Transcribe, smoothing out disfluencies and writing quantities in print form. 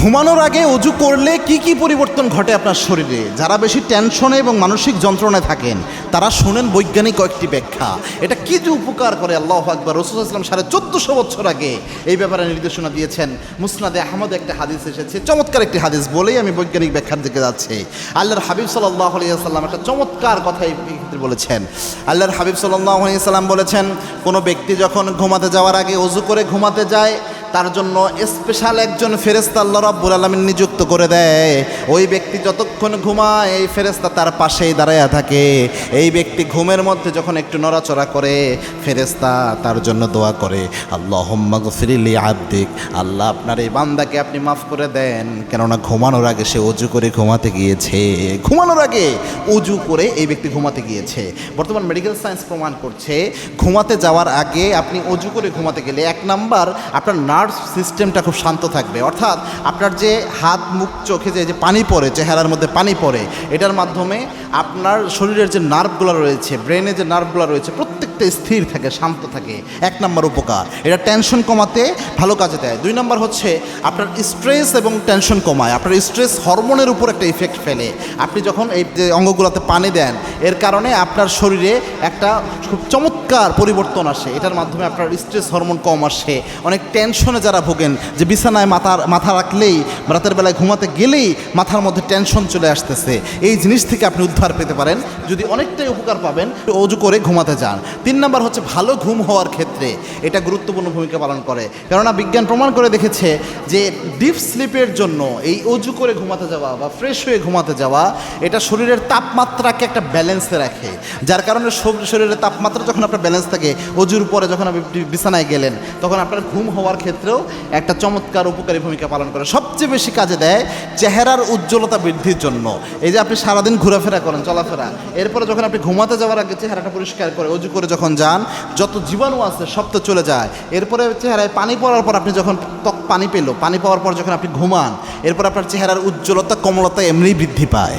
ঘুমানোর আগে অজু করলে কি কি পরিবর্তন ঘটে আপনার শরীরে? যারা বেশি টেনশনে এবং মানসিক যন্ত্রণায় থাকেন তারা শোনেন বৈজ্ঞানিক কয়েকটি ব্যাখ্যা। এটা কি যে উপকার করে, আল্লাহু আকবার। রাসূলুল্লাহ সাল্লাল্লাহু আলাইহি ওয়াসাল্লাম 1400 বছর আগে এই ব্যাপারে নির্দেশনা দিয়েছেন। মুসনাদে আহমদ একটা হাদিস এসেছে, চমৎকার একটি হাদিস, বলেই আমি বৈজ্ঞানিক ব্যাখ্যার দিকে যাচ্ছি। আল্লাহর হাবিব সাল্লাল্লাহু আলাইহি ওয়াসাল্লাম একটা চমৎকার কথা এই ক্ষেত্রে বলেছেন। আল্লাহর হাবিব সাল্লাল্লাহু আলাইহি ওয়াসাল্লাম বলেছেন, কোনো ব্যক্তি যখন ঘুমাতে যাওয়ার আগে অজু করে ঘুমাতে যায়, তার জন্য স্পেশাল একজন ফেরেশতা আল্লাহ রাব্বুল আলামিন নিযুক্ত করে দেয়। ওই ব্যক্তি যতক্ষণ ঘুমায় এই ফেরেশতা তার পাশেই দাঁড়ায়া থাকে। এই ব্যক্তি ঘুমের মধ্যে যখন একটু নড়াচড়া করে, ফেরেশতা তার জন্য দোয়া করে, আল্লাহুম্মা গফির লি আবদিক, আল্লাহ আপনার এই বান্দাকে আপনি মাফ করে দেন, কেননা ঘুমানোর আগে সে অজু করে ঘুমাতে গিয়েছে। ঘুমানোর আগে অজু করে এই ব্যক্তি ঘুমাতে গিয়েছে। বর্তমান মেডিকেল সায়েন্স প্রমাণ করছে, ঘুমাতে যাওয়ার আগে আপনি অজু করে ঘুমাতে গেলে 1 নাম্বার আপনার নার্ভ সিস্টেমটা খুব শান্ত থাকবে। অর্থাৎ আপনার যে হাত, মুখ, চোখে যে পানি পড়ে, চেহারার মধ্যে পানি পড়ে, এটার মাধ্যমে আপনার শরীরের যে নার্ভগুলো রয়েছে, ব্রেনে যে নার্ভগুলো রয়েছে, প্রত্যেকটা স্থির থাকে, শান্ত থাকে। 1 নাম্বার উপকার, এটা টেনশন কমাতে ভালো কাজে দেয়। 2 নাম্বার হচ্ছে আপনার স্ট্রেস এবং টেনশন কমায়। আপনার স্ট্রেস হরমোনের উপর একটা ইফেক্ট ফেলে। আপনি যখন এই যে অঙ্গগুলোতে পানি দেন, এর কারণে আপনার শরীরে একটা খুব চমৎকার পরিবর্তন আসে। এটার মাধ্যমে আপনার স্ট্রেস হরমোন কম আসে। অনেক টেনশনে যারা ভোগেন, যে বিছানায় মাথা রাখলেই, রাতের বেলায় ঘুমাতে গেলেই মাথার মধ্যে টেনশন চলে আসতেছে, এই জিনিস থেকে আপনি উদ্ধার পেতে পারেন। যদি অনেকটাই উপকার পাবেন, অজু করে ঘুমাতে যান। 3 নাম্বার হচ্ছে ভালো ঘুম হওয়ার ক্ষেত্রে এটা গুরুত্বপূর্ণ ভূমিকা পালন করে। কেননা বিজ্ঞান প্রমাণ করে দেখেছে যে ডিপ স্লিপের জন্য এই অজু করে ঘুমাতে যাওয়া বা ফ্রেশ হয়ে ঘুমাতে যাওয়া, এটা শরীরের তাপমাত্রাকে একটা ব্যালেন্সে রাখে। যার কারণে শরীরের তাপমাত্রা যখন আপনার ব্যালেন্স থাকে, অজুর পরে যখন আপনি বিছানায় গেলেন, তখন আপনার ঘুম হওয়ার ক্ষেত্রেও একটা চমৎকার উপকারী ভূমিকা পালন করে। সবচেয়ে বেশি কাজে দেয় চেহারার উজ্জ্বলতা বৃদ্ধির জন্য। এই যে আপনি সারাদিন ঘোরাফেরা করেন, চলাফেরা, এরপরে যখন আপনি ঘুমাতে যাওয়ার আগে চেহারাটা পরিষ্কার করে অজু করে যখন যান, যত জীবাণু আছে সব তো চলে যায়। এরপরে চেহারায় পানি পড়ার পর আপনি যখন পানি পাওয়ার পর যখন আপনি ঘুমান, এরপর আপনার চেহারার উজ্জ্বলতা, কমলতা এমনিই বৃদ্ধি পায়।